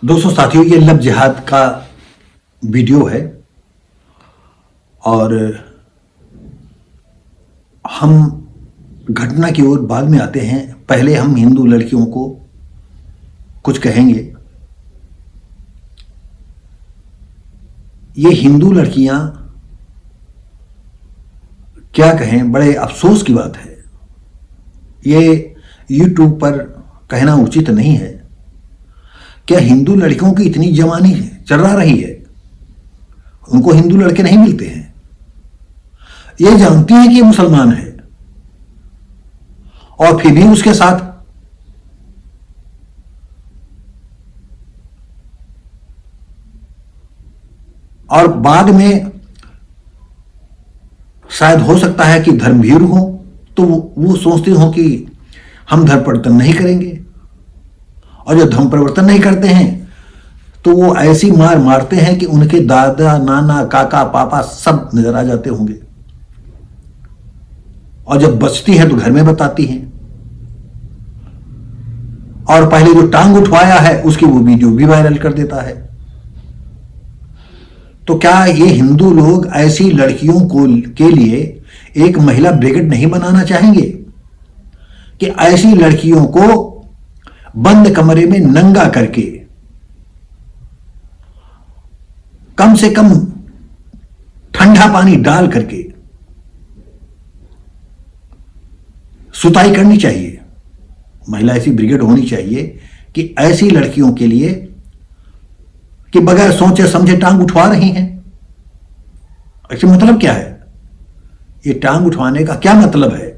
दोस्तों साथियों, ये लव जिहाद का वीडियो है और हम घटना की ओर बाद में आते हैं। पहले हम हिंदू लड़कियों को कुछ कहेंगे। ये हिंदू लड़कियां क्या कहें, बड़े अफसोस की बात है। ये YouTube पर कहना उचित नहीं है। क्या हिंदू लड़कियों की इतनी जवानी चर्रा रही है? उनको हिंदू लड़के नहीं मिलते हैं। ये जानती है कि ये मुसलमान है और फिर भी उसके साथ और बाद में शायद हो सकता है कि धर्मभीर हो तो वो सोचते हो कि हम धर्म परिवर्तन नहीं करेंगे, और जब धर्म परिवर्तन नहीं करते हैं तो वो ऐसी मार मारते हैं कि उनके दादा नाना काका पापा सब नजर आ जाते होंगे, और जब बचती है तो घर में बताती हैं। और पहले जो टांग उठवाया है उसकी वो वीडियो भी वायरल कर देता है। तो क्या ये हिंदू लोग ऐसी लड़कियों को के लिए एक महिला ब्रिगेड नहीं बनाना चाहेंगे कि ऐसी लड़कियों को बंद कमरे में नंगा करके कम से कम ठंडा पानी डाल करके सुताई करनी चाहिए? महिला ऐसी ब्रिगेड होनी चाहिए कि ऐसी लड़कियों के लिए कि बगैर सोचे समझे टांग उठवा रही हैं। इसका मतलब क्या है? ये टांग उठवाने का क्या मतलब है?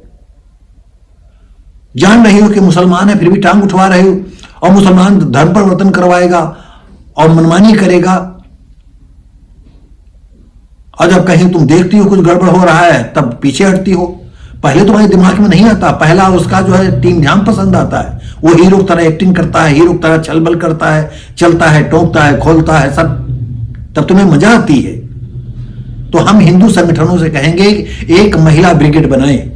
जान रही हो कि मुसलमान है फिर भी टांग उठवा रहे हो, और मुसलमान धर्म परिवर्तन करवाएगा और मनमानी करेगा, और जब कहीं तुम देखती हो कुछ गड़बड़ हो रहा है तब पीछे हटती हो। पहले तुम्हारे दिमाग में नहीं आता। पहला उसका जो है टीम जाम पसंद आता है। वो हीरो की तरह एक्टिंग करता है, हीरो की तरह छलबल करता है, चलता है, टोकता है, खोलता है सब, तब तुम्हें मजा आती है। तो हम हिंदू संगठनों से कहेंगे एक महिला ब्रिगेड बनाएं,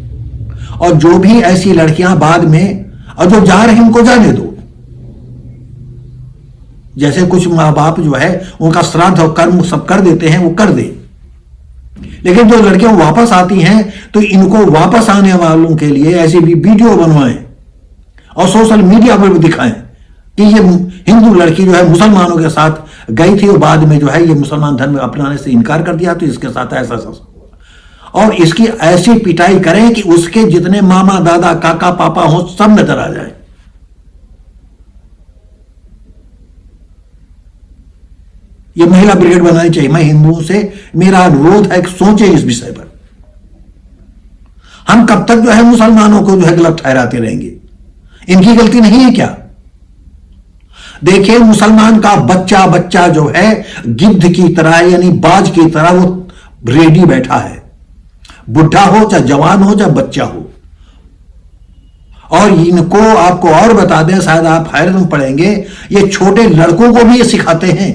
और जो भी ऐसी लड़कियां बाद में, और जो जा रही उनको जाने दो। जैसे कुछ माँ बाप जो है उनका श्राद्ध और कर्म सब कर देते हैं, वो कर दे, लेकिन जो लड़कियां वापस आती हैं तो इनको वापस आने वालों के लिए ऐसी भी वीडियो बनवाएं और सोशल मीडिया पर भी दिखाएं कि ये हिंदू लड़की जो है मुसलमानों के साथ गई थी और बाद में जो है ये मुसलमान धर्म अपनाने से इनकार कर दिया, तो इसके साथ ऐसा और इसकी ऐसी पिटाई करें कि उसके जितने मामा दादा काका पापा हो सब नजर आ जाए। ये महिला ब्रिगेड बनानी चाहिए। मैं हिंदुओं से मेरा अनुरोध है कि सोचें इस विषय पर। हम कब तक जो है मुसलमानों को जो है गलत ठहराते रहेंगे? इनकी गलती नहीं है क्या? देखिए, मुसलमान का बच्चा बच्चा जो है गिद्ध की तरह यानी बाज की तरह वो रेडी बैठा है, बुढ़ा हो चाहे जवान हो चाहे बच्चा हो। और इनको आपको और बता दें, शायद आप हैरत में पड़ेंगे, ये छोटे लड़कों को भी ये सिखाते हैं।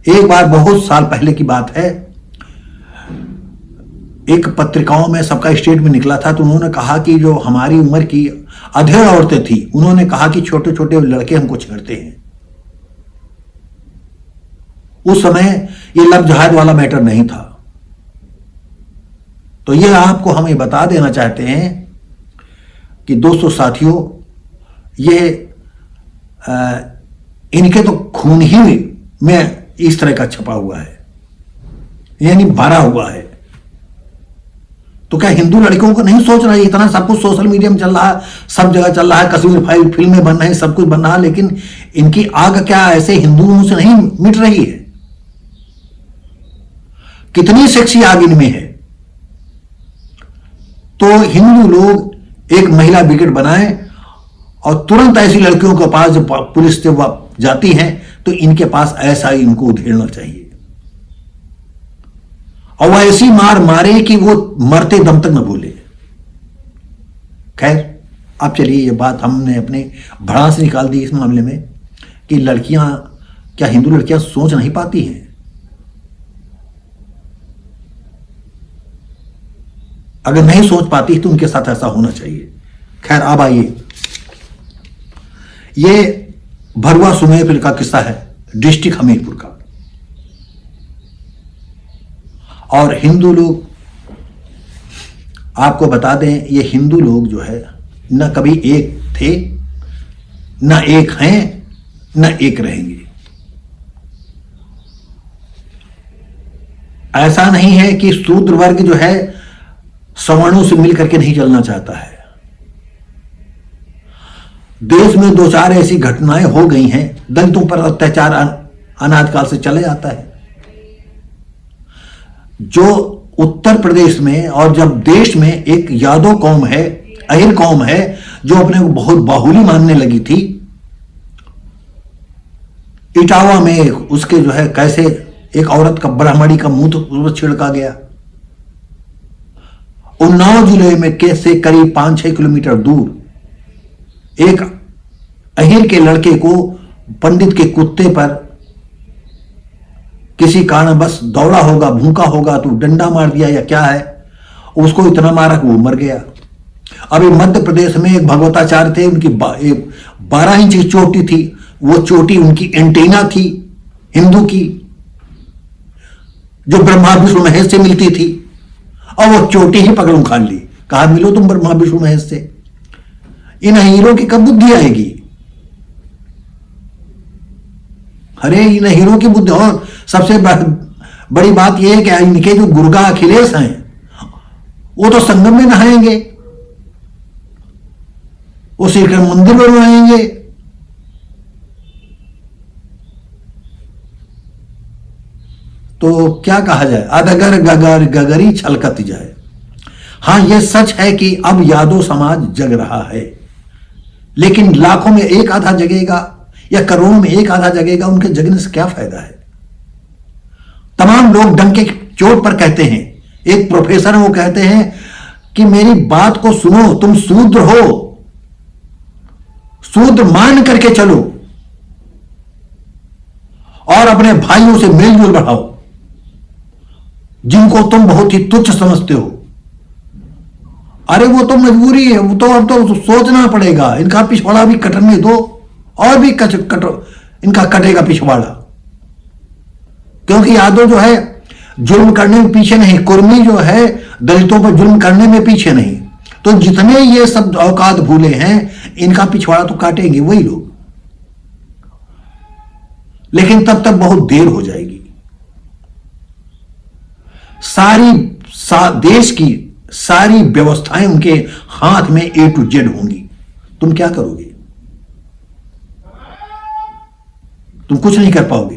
एक बार बहुत साल पहले की बात है, एक पत्रिकाओं में सबका स्टेटमेंट निकला था, तो उन्होंने कहा कि जो हमारी उम्र की अधेड़ औरतें थी, उन्होंने कहा कि छोटे छोटे लड़के हमको छेड़ते हैं। उस समय ये लव जिहाद वाला मैटर नहीं था। तो ये आपको हम ये बता देना चाहते हैं कि दोस्तों साथियों, ये इनके तो खून ही में इस तरह का छपा हुआ है, यानी भरा हुआ है। तो क्या हिंदू लड़कियों को नहीं सोच रहा है? इतना सब कुछ सोशल मीडिया में चल रहा है, सब जगह चल रहा है, कश्मीर फाइल फिल्में बन रही हैं, सब कुछ बन रहा है, लेकिन इनकी आग क्या ऐसे हिंदुओं से नहीं मिट रही है? कितनी सेक्सी आग इनमें है। तो हिंदू लोग एक महिला ब्रिगेड बनाएं और तुरंत ऐसी लड़कियों के पास जब पुलिस जब जाती है तो इनके पास ऐसा ही इनको उधेड़ना चाहिए, और वो ऐसी मार मारे कि वो मरते दम तक न भूले। खैर, अब चलिए, ये बात हमने अपने भड़ास से निकाल दी इस मामले में कि लड़कियां, क्या हिंदू लड़कियां सोच नहीं पाती हैं? अगर नहीं सोच पाती तो उनके साथ ऐसा होना चाहिए। खैर अब आइए, ये भरुआ सुमेरपुर का किस्सा है, डिस्ट्रिक्ट हमीरपुर का। और हिंदू लोग, आपको बता दें, ये हिंदू लोग जो है न कभी एक थे, न एक हैं, न एक रहेंगे। ऐसा नहीं है कि शूद्र वर्ग जो है सवर्णों से मिलकर के नहीं चलना चाहता है। देश में दो चार ऐसी घटनाएं हो गई हैं, दलितों पर अत्याचार अनादिकाल से चले आता है। जो उत्तर प्रदेश में और जब देश में एक यादव कौम है, अहिर कौम है, जो अपने को बहुत बाहुली मानने लगी थी, इटावा में उसके जो है कैसे एक औरत का ब्राह्मणी का मुंह तो छिड़का गया। उन्नाव जिले में कैसे करीब 5-6 किलोमीटर दूर एक अहिर के लड़के को पंडित के कुत्ते पर किसी कारण बस दौड़ा होगा, भूखा होगा तो डंडा मार दिया या क्या है, उसको इतना मारा कि वो मर गया। अभी मध्य प्रदेश में एक भगवताचार्य थे, उनकी 12 इंच की चोटी थी, वो चोटी उनकी एंटीना थी हिंदू की, जो ब्रह्मा विष्णु महेश से मिलती थी, और वो चोटी ही पकड़ उखाड़ ली। कहा मिलो तुम ब्रह्मा विष्णु महेश से। इन हीरो की कब बुद्धि आएगी? अरे इन हीरो की बुद्धि। और सबसे बड़ी बात यह है कि इनके जो गुर्गा अखिलेश हैं, वो तो संगम में नहाएंगे, वो श्रीकृष्ण मंदिर बनवाएंगे। तो क्या कहा जाए, अदगर गगर गगरी छलकती जाए। हां यह सच है कि अब यादव समाज जग रहा है, लेकिन लाखों में एक आधा जगेगा या करोड़ों में एक आधा जगेगा, उनके जगने से क्या फायदा है? तमाम लोग डंके की चोट पर कहते हैं, एक प्रोफेसर वो कहते हैं कि मेरी बात को सुनो, तुम शूद्र हो, शूद्र मान करके चलो और अपने भाइयों से मेलजोल बढ़ाओ, जिनको तुम बहुत ही तुच्छ समझते हो। अरे वो तो मजबूरी है, वो तो अब तो सोचना पड़ेगा, इनका पिछवाड़ा भी कटने दो और भी इनका कटेगा पिछवाड़ा। क्योंकि यादव जो है जुल्म करने में पीछे नहीं, कुर्मी जो है दलितों पर जुल्म करने में पीछे नहीं। तो जितने ये सब औकात भूले हैं, इनका पिछवाड़ा तो काटेंगे वही लोग, लेकिन तब तक बहुत देर हो जाएगी। देश की सारी व्यवस्थाएं उनके हाथ में A to Z होंगी। तुम क्या करोगे? तुम कुछ नहीं कर पाओगे।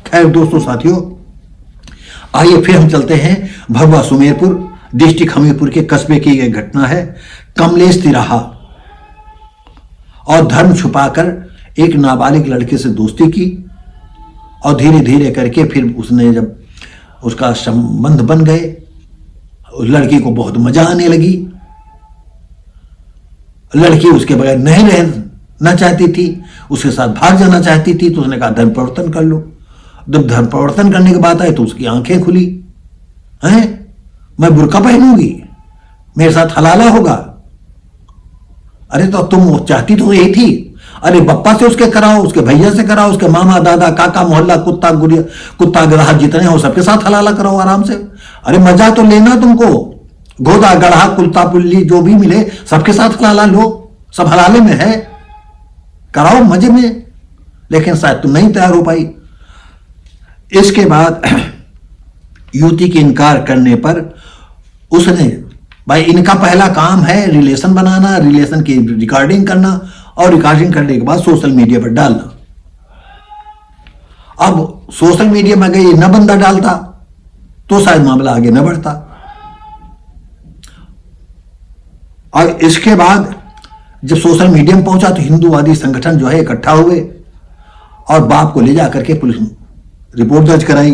खैर दोस्तों साथियों, आइए फिर हम चलते हैं भरुआ सुमेरपुर डिस्ट्रिक्ट हमीरपुर के कस्बे की यह घटना है। कमलेश तिराहा और धर्म छुपाकर एक नाबालिग लड़के से दोस्ती की, और धीरे धीरे करके फिर उसने जब उसका संबंध बन गए, उस लड़की को बहुत मजा आने लगी। लड़की उसके बगैर नहीं रहना चाहती थी, उसके साथ भाग जाना चाहती थी। तो उसने कहा धर्म परिवर्तन कर लो। जब धर्म परिवर्तन करने की बात आई तो उसकी आंखें खुली, हैं मैं बुर्का पहनूंगी, मेरे साथ हलाला होगा। अरे तो तुम चाहती तो यही थी। अरे बप्पा से उसके कराओ, उसके भैया से कराओ, उसके मामा दादा काका मोहल्ला कुत्ता गुड़िया कुत्ता गधा जितने हो सबके साथ हलाला कराओ आराम से। अरे मजा तो लेना तुमको, गोदा गढ़ा कुत्ता पुल्ली जो भी मिले सबके साथ हलाला लो, सब हलाले में है, कराओ मजे में। लेकिन शायद तुम नहीं तैयार हो पाई। इसके बाद युवती के इनकार करने पर उसने, भाई इनका पहला काम है रिलेशन बनाना, रिलेशन की रिकॉर्डिंग करना, और रिकॉर्डिंग करने के बाद सोशल मीडिया पर डालना। अब सोशल मीडिया में अगर ये न बंदा डालता तो शायद मामला आगे न बढ़ता। और इसके बाद जब सोशल मीडिया में पहुंचा तो हिंदूवादी संगठन जो है इकट्ठा हुए और बाप को ले जाकर के पुलिस रिपोर्ट दर्ज कराई।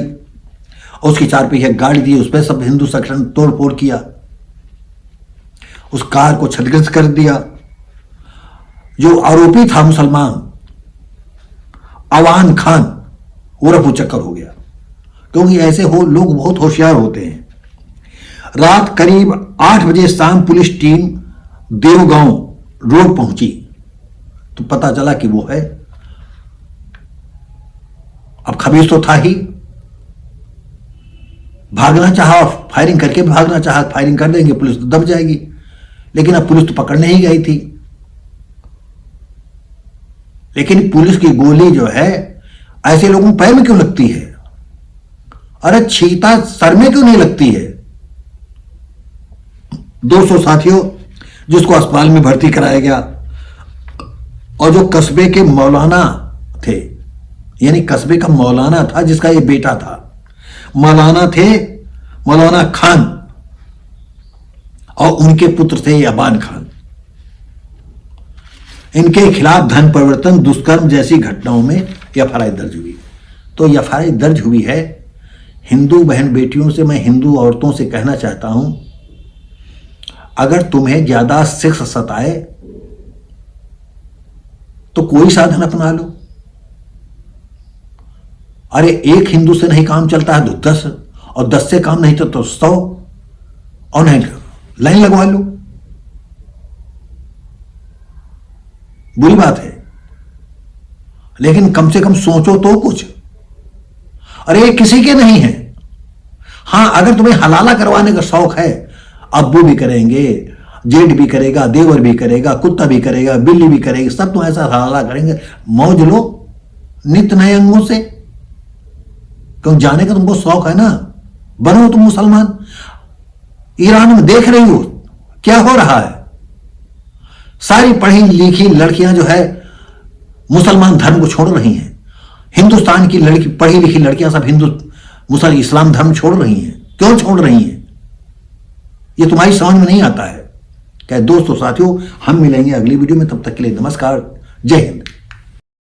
उसकी 4 पहिया गाड़ी दी, उस पर सब हिंदू संगठन तोड़फोड़ किया, उस कार को क्षतिग्रस्त कर दिया। जो आरोपी था मुसलमान अवान खान वो रफू चक्कर हो गया, क्योंकि ऐसे लोग बहुत होशियार होते हैं। रात करीब 8 बजे शाम पुलिस टीम देवगांव रोड पहुंची तो पता चला कि वो है। अब खबीज तो था ही, भागना चाहा, फायरिंग करके भागना चाहा, फायरिंग कर देंगे, पुलिस तो दब जाएगी। लेकिन अब पुलिस तो पकड़ने ही गई थी। लेकिन पुलिस की गोली जो है ऐसे लोगों को पैर में क्यों लगती है? अरे चीता सर में क्यों नहीं लगती है? 200 साथियों जिसको अस्पताल में भर्ती कराया गया, और जो कस्बे के मौलाना थे, यानी कस्बे का मौलाना था जिसका ये बेटा था, मौलाना थे मौलाना खान, और उनके पुत्र थे अबान खान। इनके खिलाफ धन परिवर्तन, दुष्कर्म जैसी घटनाओं में एफआईआर दर्ज हुई। तो एफआईआर दर्ज हुई है। हिंदू बहन बेटियों से, मैं हिंदू औरतों से कहना चाहता हूं, अगर तुम्हें ज्यादा सेक्स सताए तो कोई साधन अपना लो। अरे एक हिंदू से नहीं काम चलता है तो 10, और 10 से काम नहीं तो 100, और नहीं लाइन लगवा लो। बुरी बात है, लेकिन कम से कम सोचो तो कुछ। अरे किसी के नहीं है। हां, अगर तुम्हें हलाला करवाने का शौक है, अब्बू भी करेंगे, जेठ भी करेगा, देवर भी करेगा, कुत्ता भी करेगा, बिल्ली भी करेगी, सब तुम ऐसा हलाला करेंगे, मौज लो नित्य नए अंगों से। क्यों जाने का तुमको शौक है ना, बनो तुम मुसलमान। ईरान में देख रही हो क्या हो रहा है, सारी पढ़ी लिखी लड़कियां जो है मुसलमान धर्म को छोड़ रही हैं। हिंदुस्तान की लड़की, पढ़ी लिखी लड़कियां सब इस्लाम धर्म छोड़ रही हैं। क्यों छोड़ रही हैं? ये तुम्हारी समझ में नहीं आता है क्या? दोस्तों साथियों, हम मिलेंगे अगली वीडियो में, तब तक के लिए नमस्कार, जय हिंद।